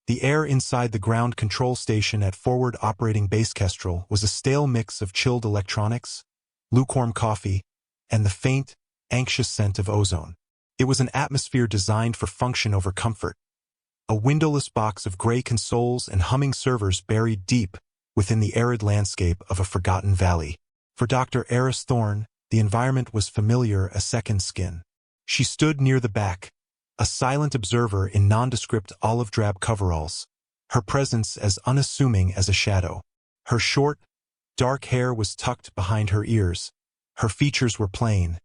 The air inside the ground control station at Forward Operating Base Kestrel was a stale mix of chilled electronics, lukewarm coffee, and the faint, anxious scent of ozone. It was an atmosphere designed for function over comfort, a windowless box of gray consoles and humming servers buried deep within the arid landscape of a forgotten valley. For Dr. Eris Thorne, the environment was familiar as second skin. She stood near the back, a silent observer in nondescript olive-drab coveralls, her presence as unassuming as a shadow. Her short, dark hair was tucked behind her ears, her features were plain,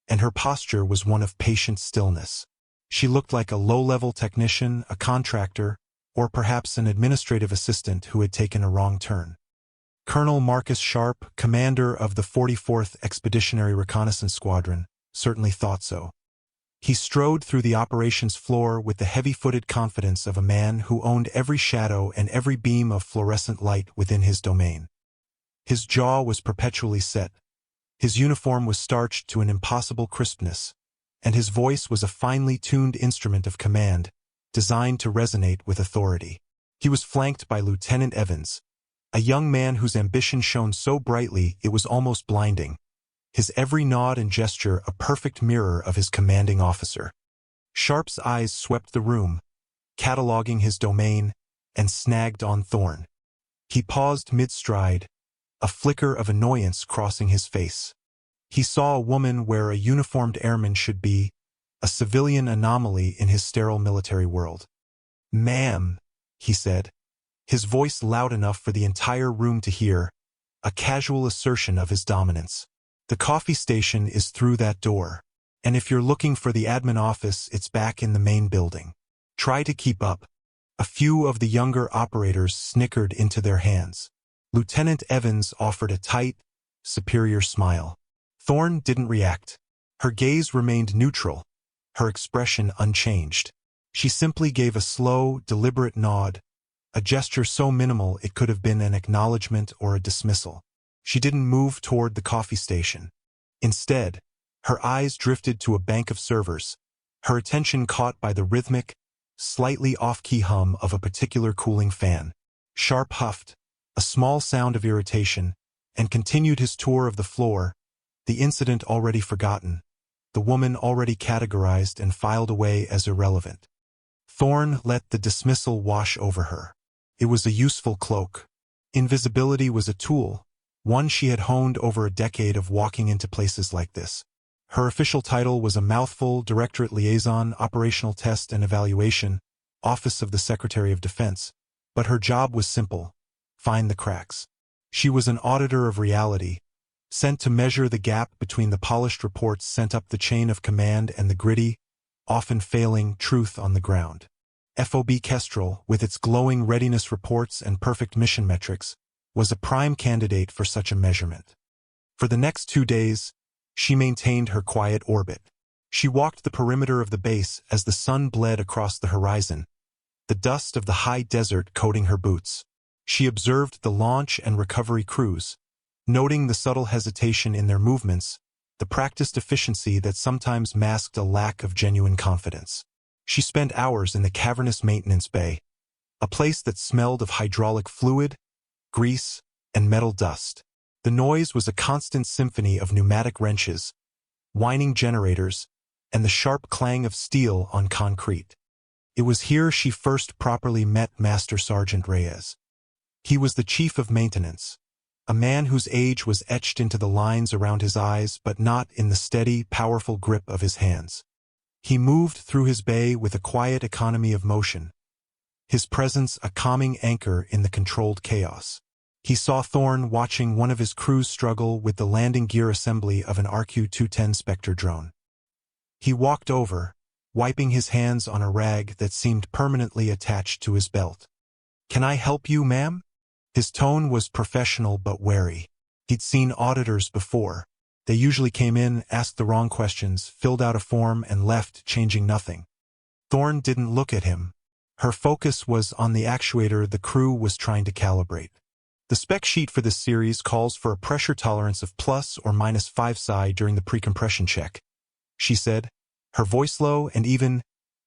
and her posture was one of patient stillness. She looked like a low-level technician, a contractor, or perhaps an administrative assistant who had taken a wrong turn. Colonel Marcus Sharp, commander of the 44th Expeditionary Reconnaissance Squadron, certainly thought so. He strode through the operations floor with the heavy-footed confidence of a man who owned every shadow and every beam of fluorescent light within his domain. His jaw was perpetually set, his uniform was starched to an impossible crispness, and his voice was a finely tuned instrument of command, designed to resonate with authority. He was flanked by Lieutenant Evans, a young man whose ambition shone so brightly it was almost blinding, his every nod and gesture a perfect mirror of his commanding officer. Sharp's eyes swept the room, cataloging his domain, and snagged on Thorne. He paused mid-stride, a flicker of annoyance crossing his face. He saw a woman where a uniformed airman should be, a civilian anomaly in his sterile military world. "Ma'am," he said, his voice loud enough for the entire room to hear, a casual assertion of his dominance. "The coffee station is through that door, and if you're looking for the admin office, it's back in the main building. Try to keep up." A few of the younger operators snickered into their hands. Lieutenant Evans offered a tight, superior smile. Thorne didn't react. Her gaze remained neutral, her expression unchanged. She simply gave a slow, deliberate nod, a gesture so minimal it could have been an acknowledgement or a dismissal. She didn't move toward the coffee station. Instead, her eyes drifted to a bank of servers, her attention caught by the rhythmic, slightly off-key hum of a particular cooling fan. Sharp huffed, a small sound of irritation, and continued his tour of the floor, the incident already forgotten, the woman already categorized and filed away as irrelevant. Thorne let the dismissal wash over her. It was a useful cloak. Invisibility was a tool, one she had honed over a decade of walking into places like this. Her official title was a mouthful: Directorate Liaison, Operational Test and Evaluation, Office of the Secretary of Defense, but her job was simple: find the cracks. She was an auditor of reality, sent to measure the gap between the polished reports sent up the chain of command and the gritty, often failing, truth on the ground. FOB Kestrel, with its glowing readiness reports and perfect mission metrics, was a prime candidate for such a measurement. For the next 2 days, she maintained her quiet orbit. She walked the perimeter of the base as the sun bled across the horizon, the dust of the high desert coating her boots. She observed the launch and recovery crews, noting the subtle hesitation in their movements, the practiced efficiency that sometimes masked a lack of genuine confidence. She spent hours in the cavernous maintenance bay, a place that smelled of hydraulic fluid, grease, and metal dust. The noise was a constant symphony of pneumatic wrenches, whining generators, and the sharp clang of steel on concrete. It was here she first properly met Master Sergeant Reyes. He was the chief of maintenance, a man whose age was etched into the lines around his eyes but not in the steady, powerful grip of his hands. He moved through his bay with a quiet economy of motion, his presence a calming anchor in the controlled chaos. He saw Thorne watching one of his crews struggle with the landing gear assembly of an RQ-210 Spectre drone. He walked over, wiping his hands on a rag that seemed permanently attached to his belt. "Can I help you, ma'am?" His tone was professional but wary. He'd seen auditors before. They usually came in, asked the wrong questions, filled out a form, and left, changing nothing. Thorne didn't look at him. Her focus was on the actuator the crew was trying to calibrate. The spec sheet for this series calls for a pressure tolerance of plus or minus 5 psi during the pre-compression check, she said, her voice low and even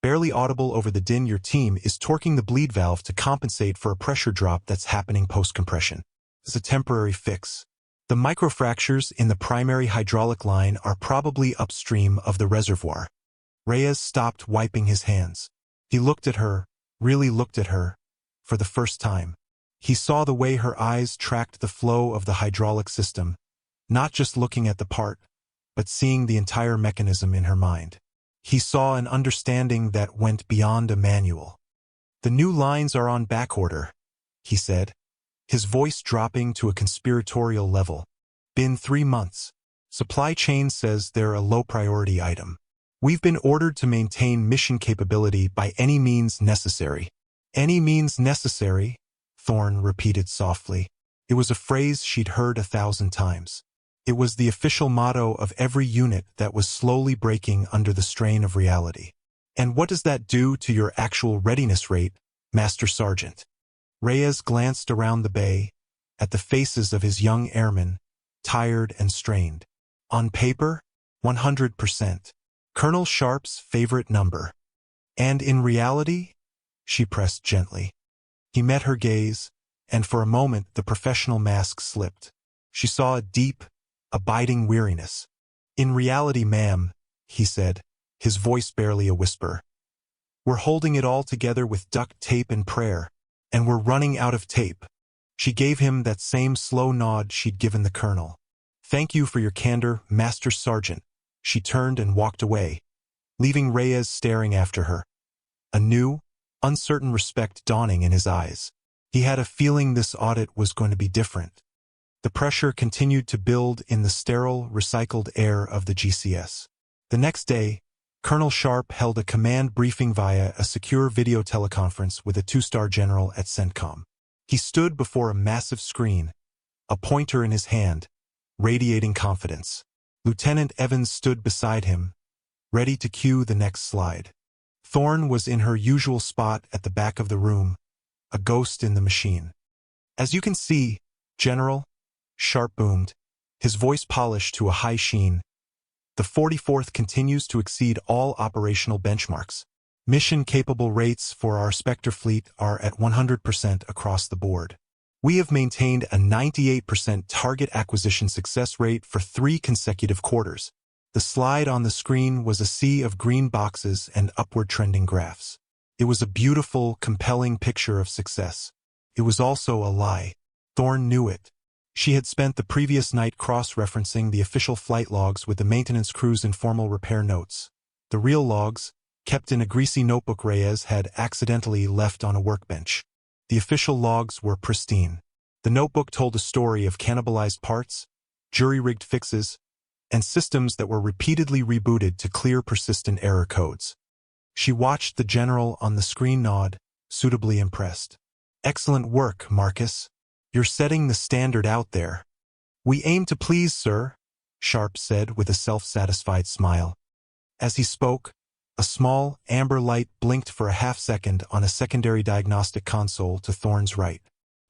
barely audible over the din. Your team is torquing the bleed valve to compensate for a pressure drop that's happening post-compression. It's a temporary fix. The microfractures in the primary hydraulic line are probably upstream of the reservoir. Reyes stopped wiping his hands. He looked at her, really looked at her, for the first time. He saw the way her eyes tracked the flow of the hydraulic system, not just looking at the part, but seeing the entire mechanism in her mind. He saw an understanding that went beyond a manual. "The new lines are on backorder," he said, his voice dropping to a conspiratorial level. "Been 3 months. Supply chain says they're a low-priority item. We've been ordered to maintain mission capability by any means necessary." "Any means necessary," Thorne repeated softly. It was a phrase she'd heard 1,000 times. It was the official motto of every unit that was slowly breaking under the strain of reality. "And what does that do to your actual readiness rate, Master Sergeant?" Reyes glanced around the bay, at the faces of his young airmen, tired and strained. "On paper, 100%. Colonel Sharp's favorite number. And in reality?" she pressed gently. He met her gaze, and for a moment the professional mask slipped. She saw a deep, abiding weariness. "In reality, ma'am," he said, his voice barely a whisper, "we're holding it all together with duct tape and prayer, and we're running out of tape." She gave him that same slow nod she'd given the colonel. "Thank you for your candor, Master Sergeant." She turned and walked away, leaving Reyes staring after her, a new, uncertain respect dawning in his eyes. He had a feeling this audit was going to be different. The pressure continued to build in the sterile, recycled air of the GCS. The next day, Colonel Sharp held a command briefing via a secure video teleconference with a 2-star general at CENTCOM. He stood before a massive screen, a pointer in his hand, radiating confidence. Lieutenant Evans stood beside him, ready to cue the next slide. Thorne was in her usual spot at the back of the room, a ghost in the machine. "As you can see, General," Sharp boomed, his voice polished to a high sheen, "the 44th continues to exceed all operational benchmarks. Mission-capable rates for our Spectre fleet are at 100% across the board. We have maintained a 98% target acquisition success rate for 3 consecutive quarters." The slide on the screen was a sea of green boxes and upward-trending graphs. It was a beautiful, compelling picture of success. It was also a lie. Thorne knew it. She had spent the previous night cross-referencing the official flight logs with the maintenance crew's informal repair notes. The real logs, kept in a greasy notebook Reyes had accidentally left on a workbench. The official logs were pristine. The notebook told a story of cannibalized parts, jury-rigged fixes, and systems that were repeatedly rebooted to clear persistent error codes. She watched the general on the screen nod, suitably impressed. "Excellent work, Marcus. You're setting the standard out there." "We aim to please, sir," Sharp said with a self-satisfied smile. As he spoke, a small, amber light blinked for a half-second on a secondary diagnostic console to Thorne's right.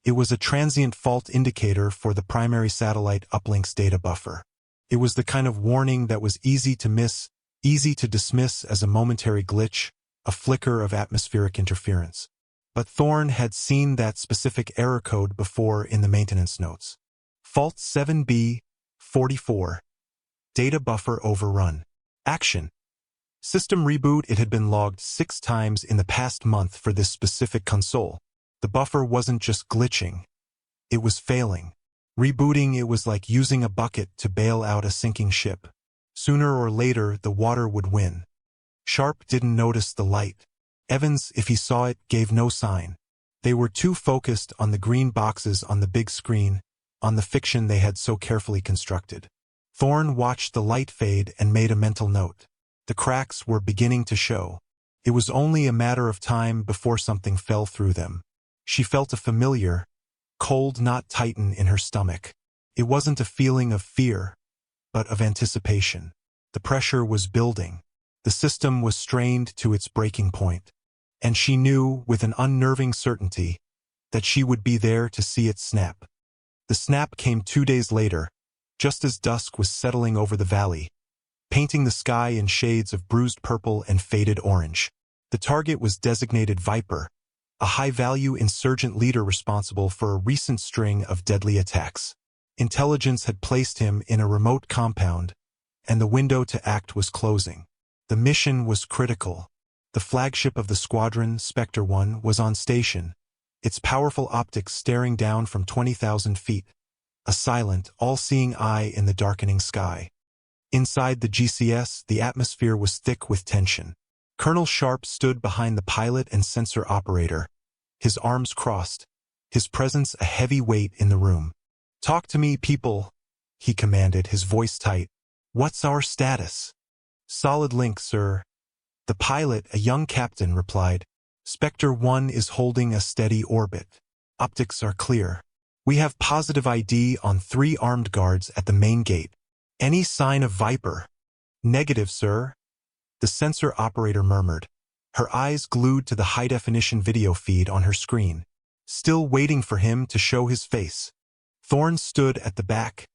It was a transient fault indicator for the primary satellite uplinks data buffer. It was the kind of warning that was easy to miss, easy to dismiss as a momentary glitch, a flicker of atmospheric interference. But Thorne had seen that specific error code before in the maintenance notes. Fault 7B44. Data buffer overrun. Action. System reboot. It had been logged 6 times in the past month for this specific console. The buffer wasn't just glitching. It was failing. Rebooting it was like using a bucket to bail out a sinking ship. Sooner or later, the water would win. Sharp didn't notice the light. Evans, if he saw it, gave no sign. They were too focused on the green boxes on the big screen, on the fiction they had so carefully constructed. Thorne watched the light fade and made a mental note. The cracks were beginning to show. It was only a matter of time before something fell through them. She felt a familiar, cold knot tighten in her stomach. It wasn't a feeling of fear, but of anticipation. The pressure was building. The system was strained to its breaking point. And she knew, with an unnerving certainty, that she would be there to see it snap. The snap came 2 days later, just as dusk was settling over the valley, painting the sky in shades of bruised purple and faded orange. The target was designated Viper, a high-value insurgent leader responsible for a recent string of deadly attacks. Intelligence had placed him in a remote compound, and the window to act was closing. The mission was critical. The flagship of the squadron, Spectre 1, was on station, its powerful optics staring down from 20,000 feet, a silent, all-seeing eye in the darkening sky. Inside the GCS, the atmosphere was thick with tension. Colonel Sharp stood behind the pilot and sensor operator, his arms crossed, his presence a heavy weight in the room. "Talk to me, people," he commanded, his voice tight. "What's our status?" "Solid link, sir." The pilot, a young captain, replied. "Spectre 1 is holding a steady orbit. Optics are clear. We have positive ID on 3 armed guards at the main gate. Any sign of Viper?" "Negative, sir," the sensor operator murmured, her eyes glued to the high-definition video feed on her screen, still waiting for him to show his face. Thorne stood at the back,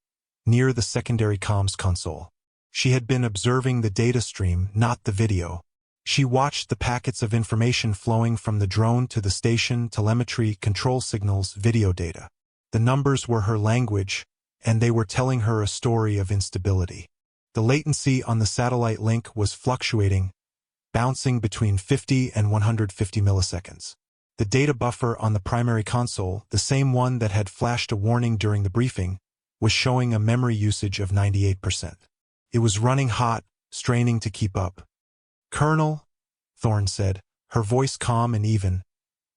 near the secondary comms console. She had been observing the data stream, not the video. She watched the packets of information flowing from the drone to the station, telemetry, control signals, video data. The numbers were her language, and they were telling her a story of instability. The latency on the satellite link was fluctuating, bouncing between 50 and 150 milliseconds. The data buffer on the primary console, the same one that had flashed a warning during the briefing, was showing a memory usage of 98%. It was running hot, straining to keep up. "Colonel," Thorne said, her voice calm and even,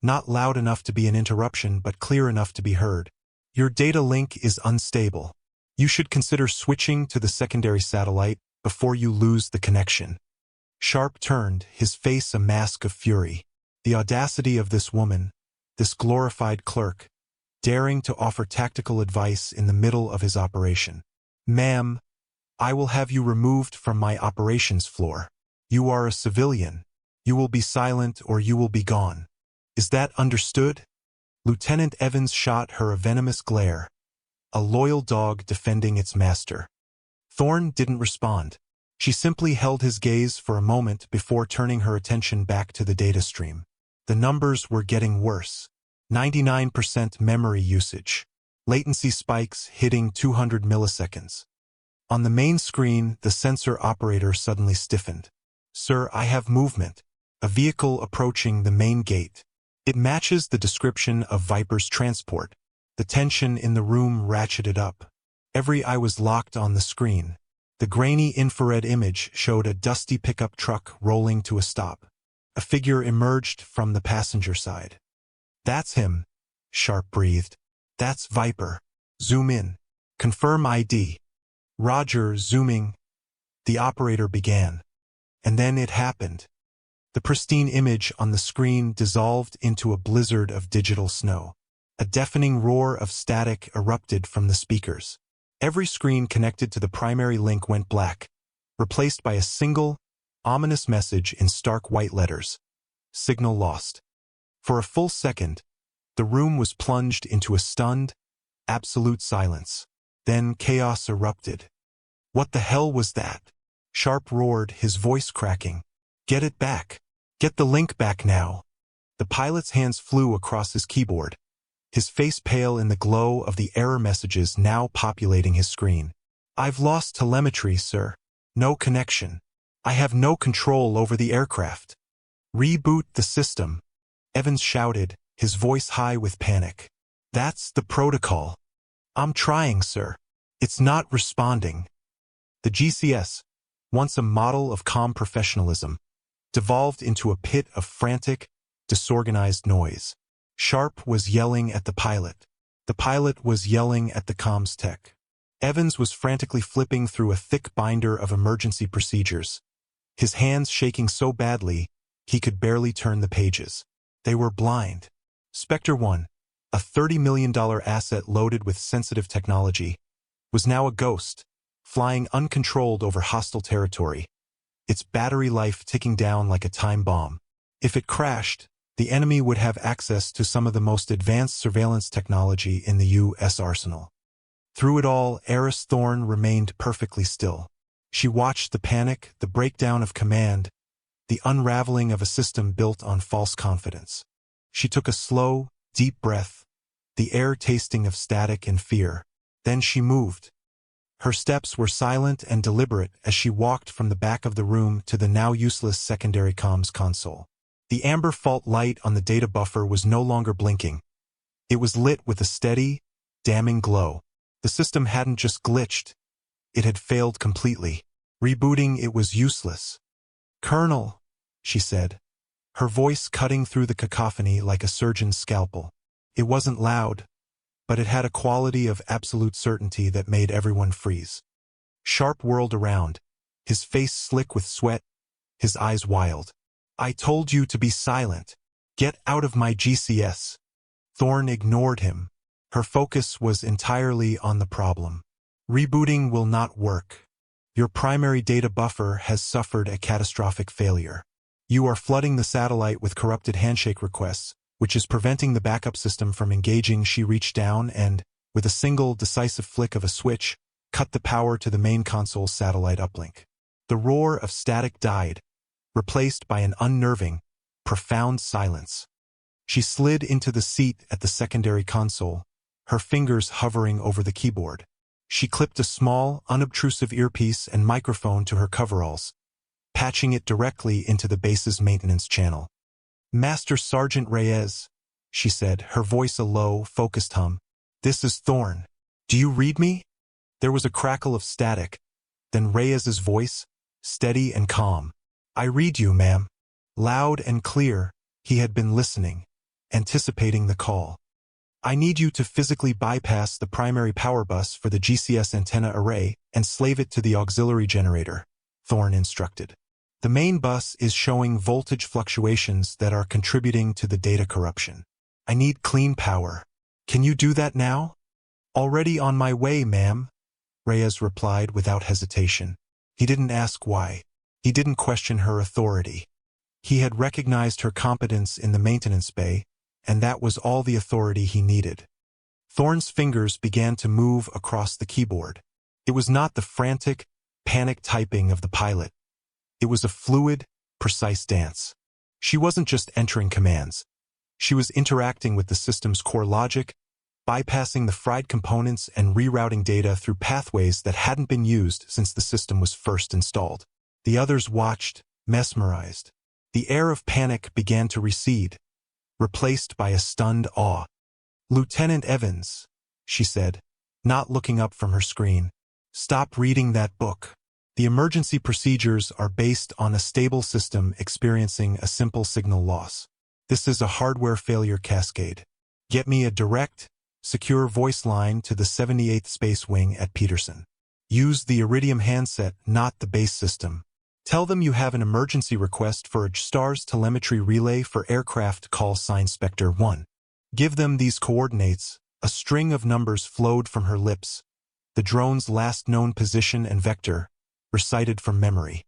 not loud enough to be an interruption but clear enough to be heard. "Your data link is unstable. You should consider switching to the secondary satellite before you lose the connection." Sharp turned, his face a mask of fury. The audacity of this woman, this glorified clerk, daring to offer tactical advice in the middle of his operation. "Ma'am, I will have you removed from my operations floor. You are a civilian. You will be silent or you will be gone. Is that understood?" Lieutenant Evans shot her a venomous glare, a loyal dog defending its master. Thorne didn't respond. She simply held his gaze for a moment before turning her attention back to the data stream. The numbers were getting worse. 99% memory usage. Latency spikes hitting 200 milliseconds. On the main screen, the sensor operator suddenly stiffened. "Sir, I have movement. A vehicle approaching the main gate. It matches the description of Viper's transport." The tension in the room ratcheted up. Every eye was locked on the screen. The grainy infrared image showed a dusty pickup truck rolling to a stop. A figure emerged from the passenger side. "That's him," Sharp breathed. "That's Viper. Zoom in. Confirm ID." "Roger, zooming," the operator began. And then it happened. The pristine image on the screen dissolved into a blizzard of digital snow. A deafening roar of static erupted from the speakers. Every screen connected to the primary link went black, replaced by a single, ominous message in stark white letters. "Signal lost." For a full second, the room was plunged into a stunned, absolute silence. Then chaos erupted. "What the hell was that?" Sharp roared, his voice cracking. "Get it back. Get the link back now." The pilot's hands flew across his keyboard, his face pale in the glow of the error messages now populating his screen. "I've lost telemetry, sir. No connection. I have no control over the aircraft." "Reboot the system," Evans shouted, his voice high with panic. "That's the protocol." "I'm trying, sir. It's not responding." The GCS, once a model of calm professionalism, devolved into a pit of frantic, disorganized noise. Sharp was yelling at the pilot. The pilot was yelling at the comms tech. Evans was frantically flipping through a thick binder of emergency procedures, his hands shaking so badly he could barely turn the pages. They were blind. Spectre 1, a $30 million asset loaded with sensitive technology, was now a ghost, flying uncontrolled over hostile territory, its battery life ticking down like a time bomb. If it crashed, the enemy would have access to some of the most advanced surveillance technology in the U.S. arsenal. Through it all, Eris Thorne remained perfectly still. She watched the panic, the breakdown of command, the unraveling of a system built on false confidence. She took a slow, deep breath, the air tasting of static and fear. Then she moved. Her steps were silent and deliberate as she walked from the back of the room to the now useless secondary comms console. The amber fault light on the data buffer was no longer blinking. It was lit with a steady, damning glow. The system hadn't just glitched. It had failed completely. Rebooting it was useless. "Colonel," she said, her voice cutting through the cacophony like a surgeon's scalpel. It wasn't loud, but it had a quality of absolute certainty that made everyone freeze. Sharp whirled around, his face slick with sweat, his eyes wild. "I told you to be silent. Get out of my GCS." Thorn ignored him. Her focus was entirely on the problem. "Rebooting will not work. Your primary data buffer has suffered a catastrophic failure. You are flooding the satellite with corrupted handshake requests, which is preventing the backup system from engaging." She reached down and, with a single decisive flick of a switch, cut the power to the main console's satellite uplink. The roar of static died, replaced by an unnerving, profound silence. She slid into the seat at the secondary console, her fingers hovering over the keyboard. She clipped a small, unobtrusive earpiece and microphone to her coveralls, patching it directly into the base's maintenance channel. "Master Sergeant Reyes," she said, her voice a low, focused hum. "This is Thorn. Do you read me?" There was a crackle of static, then Reyes's voice, steady and calm. "I read you, ma'am." Loud and clear, he had been listening, anticipating the call. "I need you to physically bypass the primary power bus for the GCS antenna array and slave it to the auxiliary generator," Thorn instructed. "The main bus is showing voltage fluctuations that are contributing to the data corruption. I need clean power. Can you do that now?" "Already on my way, ma'am," Reyes replied without hesitation. He didn't ask why. He didn't question her authority. He had recognized her competence in the maintenance bay, and that was all the authority he needed. Thorn's fingers began to move across the keyboard. It was not the frantic, panic typing of the pilot. It was a fluid, precise dance. She wasn't just entering commands. She was interacting with the system's core logic, bypassing the fried components and rerouting data through pathways that hadn't been used since the system was first installed. The others watched, mesmerized. The air of panic began to recede, replaced by a stunned awe. "Lieutenant Evans," she said, not looking up from her screen, "stop reading that book. The emergency procedures are based on a stable system experiencing a simple signal loss. This is a hardware failure cascade. Get me a direct, secure voice line to the 78th Space Wing at Peterson. Use the Iridium handset, not the base system. Tell them you have an emergency request for a STARS telemetry relay for aircraft call sign Spectre 1. Give them these coordinates." A string of numbers flowed from her lips, the drone's last known position and vector, recited from memory.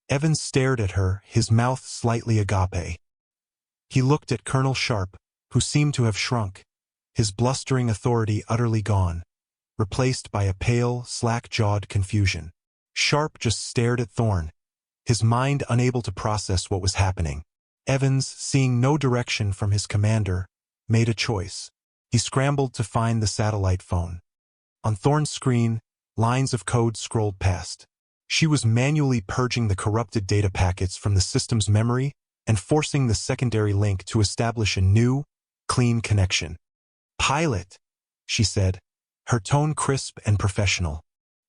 Evans stared at her, his mouth slightly agape. He looked at Colonel Sharp, who seemed to have shrunk, his blustering authority utterly gone, replaced by a pale, slack-jawed confusion. Sharp just stared at Thorn, his mind unable to process what was happening. Evans, seeing no direction from his commander, made a choice. He scrambled to find the satellite phone. On Thorn's screen, lines of code scrolled past. She was manually purging the corrupted data packets from the system's memory and forcing the secondary link to establish a new, clean connection. "Pilot," she said, her tone crisp and professional.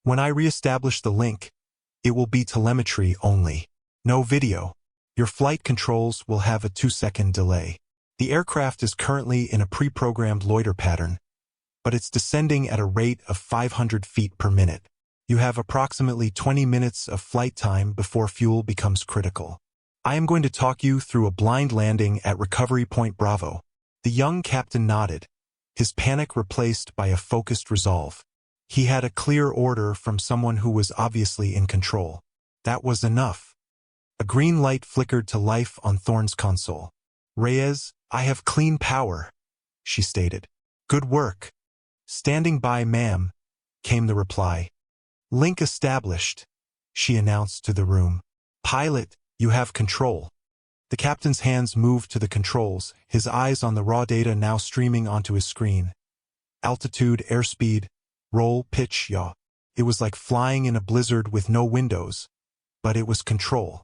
"When I reestablish the link, it will be telemetry only. No video. Your flight controls will have a 2-second delay. The aircraft is currently in a pre-programmed loiter pattern, but it's descending at a rate of 500 feet per minute. You have approximately 20 minutes of flight time before fuel becomes critical. I am going to talk you through a blind landing at Recovery Point Bravo." The young captain nodded, his panic replaced by a focused resolve. He had a clear order from someone who was obviously in control. That was enough. A green light flickered to life on Thorn's console. "Reyes, I have clean power," she stated. "Good work." "Standing by, ma'am," came the reply. "Link established," she announced to the room. "Pilot, You have control. The captain's hands moved to the controls, his eyes on the raw data now streaming onto his screen. Altitude, airspeed, roll, pitch, yaw. It was like flying in a blizzard with no windows, but it was control.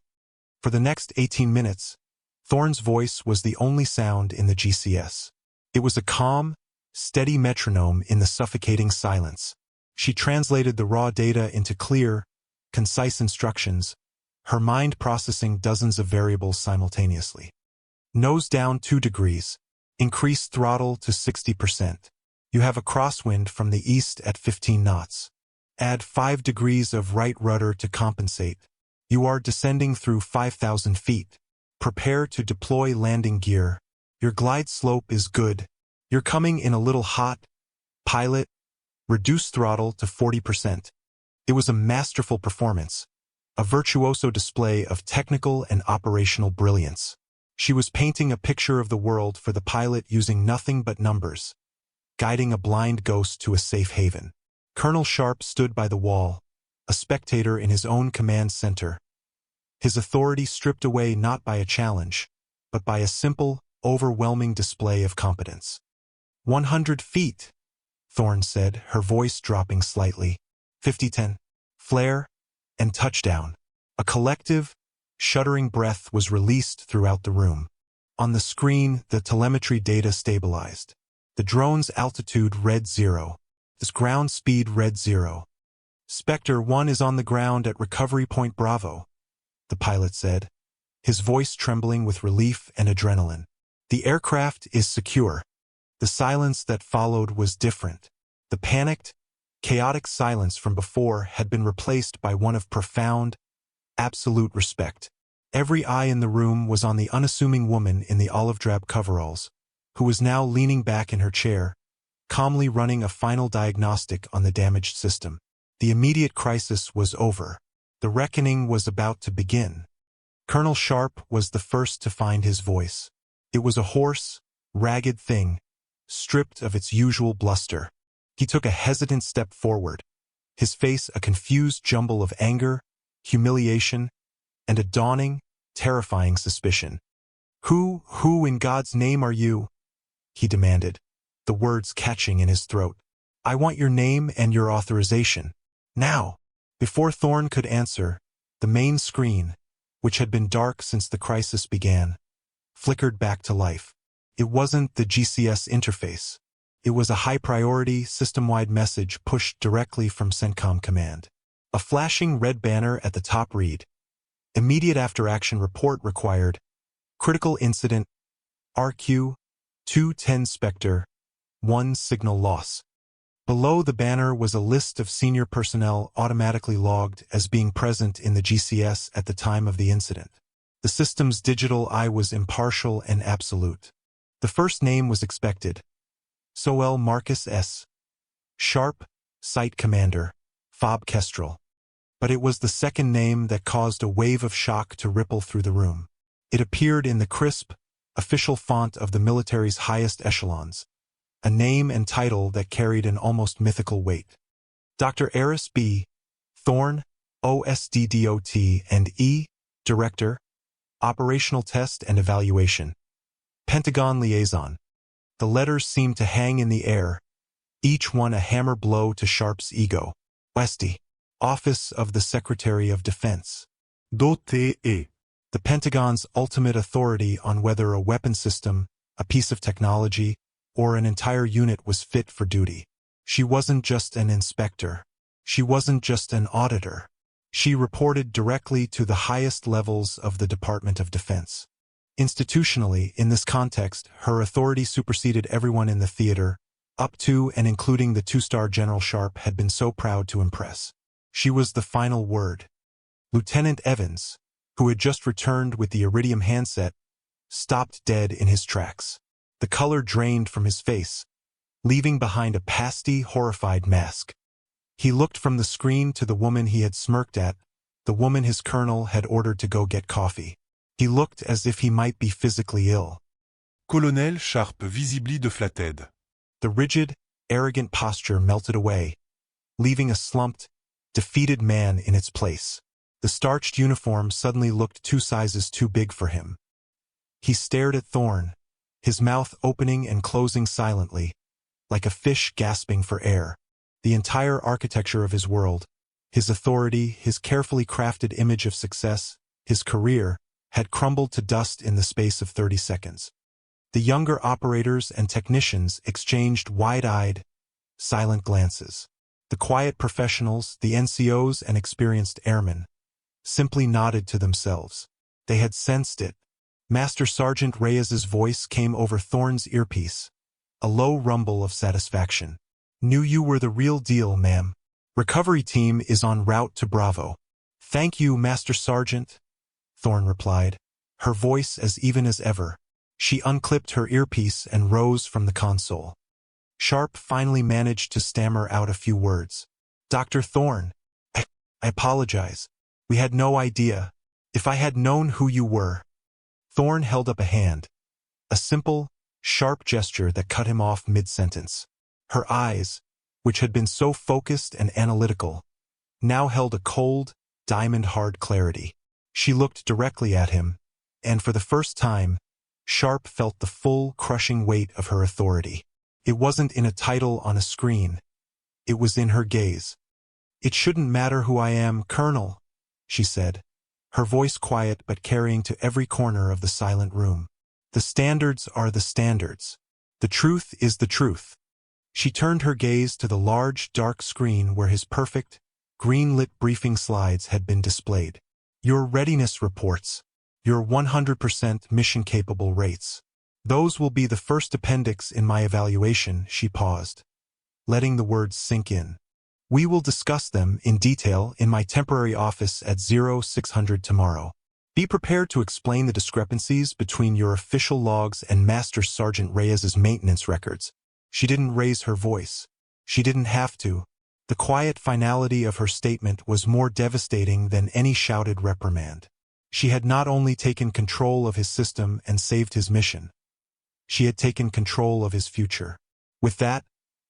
For the next 18 minutes, Thorne's voice was the only sound in the GCS. It was a calm, steady metronome in the suffocating silence. She translated the raw data into clear, concise instructions, her mind processing dozens of variables simultaneously. Nose down 2 degrees. Increase throttle to 60%. You have a crosswind from the east at 15 knots. Add 5 degrees of right rudder to compensate. You are descending through 5,000 feet. Prepare to deploy landing gear. Your glide slope is good. You're coming in a little hot. Pilot, reduce throttle to 40%. It was a masterful performance, a virtuoso display of technical and operational brilliance. She was painting a picture of the world for the pilot using nothing but numbers, guiding a blind ghost to a safe haven. Colonel Sharp stood by the wall, a spectator in his own command center. His authority stripped away not by a challenge, but by a simple, overwhelming display of competence. 100 feet, Thorne said, her voice dropping slightly. 50-10. Flare, and touchdown. A collective, shuddering breath was released throughout the room. On the screen, the telemetry data stabilized. The drone's altitude read 0. Its ground speed read 0. Spectre 1 is on the ground at recovery point Bravo, the pilot said, his voice trembling with relief and adrenaline. The aircraft is secure. The silence that followed was different. The panicked, chaotic silence from before had been replaced by one of profound, absolute respect. Every eye in the room was on the unassuming woman in the olive-drab coveralls, who was now leaning back in her chair, calmly running a final diagnostic on the damaged system. The immediate crisis was over. The reckoning was about to begin. Colonel Sharp was the first to find his voice. It was a hoarse, ragged thing, stripped of its usual bluster. He took a hesitant step forward, his face a confused jumble of anger, humiliation, and a dawning, terrifying suspicion. Who in God's name are you?" he demanded, the words catching in his throat. "I want your name and your authorization. Now." Before Thorne could answer, the main screen, which had been dark since the crisis began, flickered back to life. It wasn't the GCS interface. It was a high-priority, system-wide message pushed directly from CENTCOM command. A flashing red banner at the top read, "Immediate after-action report required. Critical incident. RQ 210 Spectre. 1 signal loss." Below the banner was a list of senior personnel automatically logged as being present in the GCS at the time of the incident. The system's digital eye was impartial and absolute. The first name was expected. Soel Marcus S. Sharp, Site Commander, FOB Kestrel. But it was the second name that caused a wave of shock to ripple through the room. It appeared in the crisp, official font of the military's highest echelons, a name and title that carried an almost mythical weight. Dr. Eris B. Thorne, OSDDOT and E. Director, Operational Test and Evaluation. Pentagon Liaison. The letters seemed to hang in the air, each one a hammer blow to Sharp's ego. OSD. Office of the Secretary of Defense. DOTE. The Pentagon's ultimate authority on whether a weapon system, a piece of technology, or an entire unit was fit for duty. She wasn't just an inspector. She wasn't just an auditor. She reported directly to the highest levels of the Department of Defense. Institutionally, in this context, her authority superseded everyone in the theater, up to and including the two-star General Sharp had been so proud to impress. She was the final word. Lieutenant Evans, who had just returned with the Iridium handset, stopped dead in his tracks. The color drained from his face, leaving behind a pasty, horrified mask. He looked from the screen to the woman he had smirked at, the woman his colonel had ordered to go get coffee. He looked as if he might be physically ill. Colonel Sharp visibly deflated. The rigid, arrogant posture melted away, leaving a slumped, defeated man in its place. The starched uniform suddenly looked 2 sizes too big for him. He stared at Thorn, his mouth opening and closing silently, like a fish gasping for air. The entire architecture of his world, his authority, his carefully crafted image of success, his career, had crumbled to dust in the space of 30 seconds. The younger operators and technicians exchanged wide-eyed, silent glances. The quiet professionals, the NCOs and experienced airmen, simply nodded to themselves. They had sensed it. Master Sergeant Reyes's voice came over Thorn's earpiece, a low rumble of satisfaction. "Knew you were the real deal, ma'am. Recovery team is en route to Bravo." "Thank you, Master Sergeant," Thorn replied, her voice as even as ever. She unclipped her earpiece and rose from the console. Sharp finally managed to stammer out a few words. "Dr. Thorn, I apologize. We had no idea. If I had known who you were." Thorn held up a hand, a simple, sharp gesture that cut him off mid-sentence. Her eyes, which had been so focused and analytical, now held a cold, diamond-hard clarity. She looked directly at him, and for the first time, Sharp felt the full, crushing weight of her authority. It wasn't in a title on a screen. It was in her gaze. "It shouldn't matter who I am, Colonel," she said, her voice quiet but carrying to every corner of the silent room. "The standards are the standards. The truth is the truth." She turned her gaze to the large, dark screen where his perfect, green-lit briefing slides had been displayed. "Your readiness reports, your 100% mission-capable rates. Those will be the first appendix in my evaluation," she paused, letting the words sink in. "We will discuss them in detail in my temporary office at 0600 tomorrow. Be prepared to explain the discrepancies between your official logs and Master Sergeant Reyes's maintenance records." She didn't raise her voice. She didn't have to. The quiet finality of her statement was more devastating than any shouted reprimand. She had not only taken control of his system and saved his mission, she had taken control of his future. With that,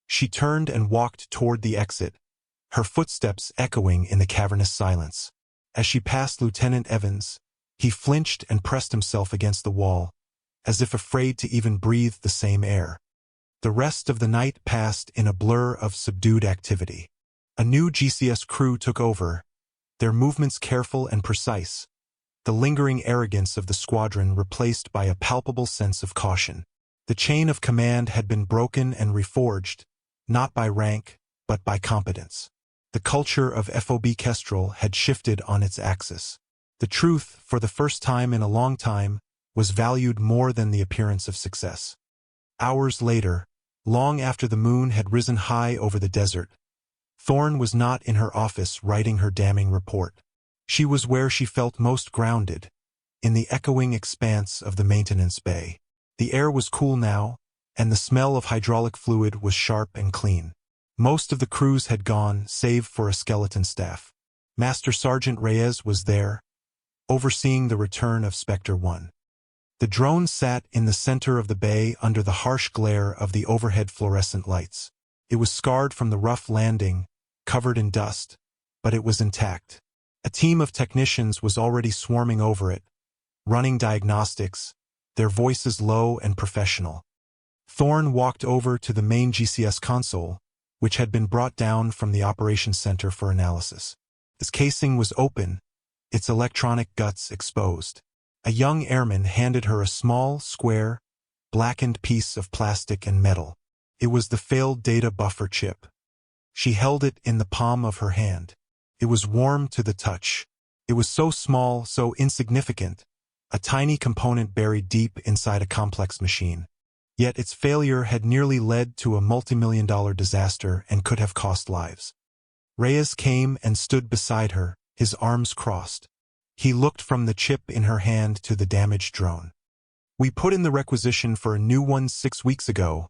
she turned and walked toward the exit, her footsteps echoing in the cavernous silence. As she passed Lieutenant Evans, he flinched and pressed himself against the wall, as if afraid to even breathe the same air. The rest of the night passed in a blur of subdued activity. A new GCS crew took over, their movements careful and precise, the lingering arrogance of the squadron replaced by a palpable sense of caution. The chain of command had been broken and reforged, not by rank, but by competence. The culture of FOB Kestrel had shifted on its axis. The truth, for the first time in a long time, was valued more than the appearance of success. Hours later, long after the moon had risen high over the desert, Thorn was not in her office writing her damning report. She was where she felt most grounded, in the echoing expanse of the maintenance bay. The air was cool now, and the smell of hydraulic fluid was sharp and clean. Most of the crews had gone, save for a skeleton staff. Master Sergeant Reyes was there, overseeing the return of Spectre 1. The drone sat in the center of the bay under the harsh glare of the overhead fluorescent lights. It was scarred from the rough landing, covered in dust, but it was intact. A team of technicians was already swarming over it, running diagnostics, their voices low and professional. Thorn walked over to the main GCS console, which had been brought down from the operations center for analysis. Its casing was open, its electronic guts exposed. A young airman handed her a small, square, blackened piece of plastic and metal. It was the failed data buffer chip. She held it in the palm of her hand. It was warm to the touch. It was so small, so insignificant, a tiny component buried deep inside a complex machine. Yet its failure had nearly led to a multi-million-dollar disaster and could have cost lives. Reyes came and stood beside her, his arms crossed. He looked from the chip in her hand to the damaged drone. "We put in the requisition for a new one 6 weeks ago,"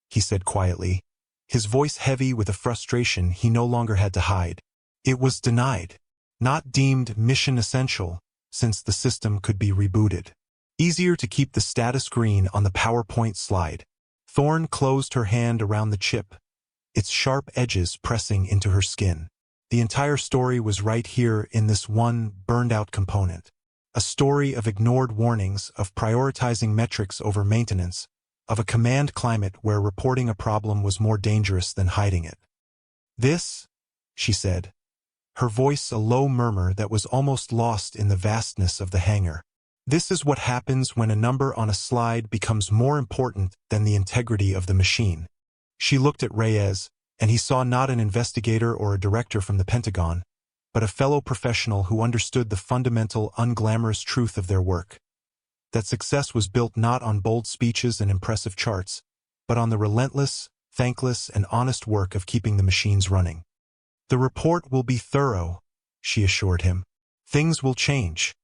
he said quietly, his voice heavy with a frustration he no longer had to hide. "It was denied. Not deemed mission essential, since the system could be rebooted. Easier to keep the status green on the PowerPoint slide." Thorn closed her hand around the chip, its sharp edges pressing into her skin. The entire story was right here in this one burned-out component. A story of ignored warnings, of prioritizing metrics over maintenance, of a command climate where reporting a problem was more dangerous than hiding it. "This," she said, her voice a low murmur that was almost lost in the vastness of the hangar. "This is what happens when a number on a slide becomes more important than the integrity of the machine." She looked at Reyes, and he saw not an investigator or a director from the Pentagon, but a fellow professional who understood the fundamental, unglamorous truth of their work. That success was built not on bold speeches and impressive charts, but on the relentless, thankless, and honest work of keeping the machines running. "The report will be thorough," she assured him. "Things will change."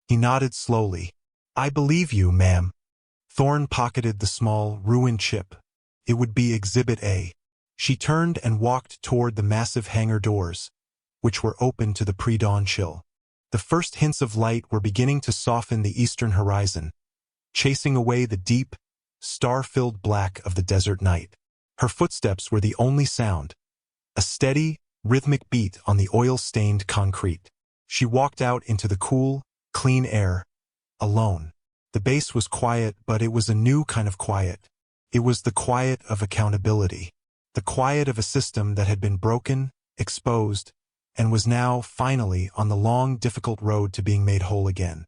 He nodded slowly. "I believe you, ma'am." Thorne pocketed the small, ruined chip. It would be Exhibit A. She turned and walked toward the massive hangar doors, which were open to the pre-dawn chill. The first hints of light were beginning to soften the eastern horizon, chasing away the deep, star-filled black of the desert night. Her footsteps were the only sound, a steady, rhythmic beat on the oil-stained concrete. She walked out into the cool, clean air, alone. The base was quiet, but it was a new kind of quiet. It was the quiet of accountability. The quiet of a system that had been broken, exposed, and was now, finally, on the long, difficult road to being made whole again.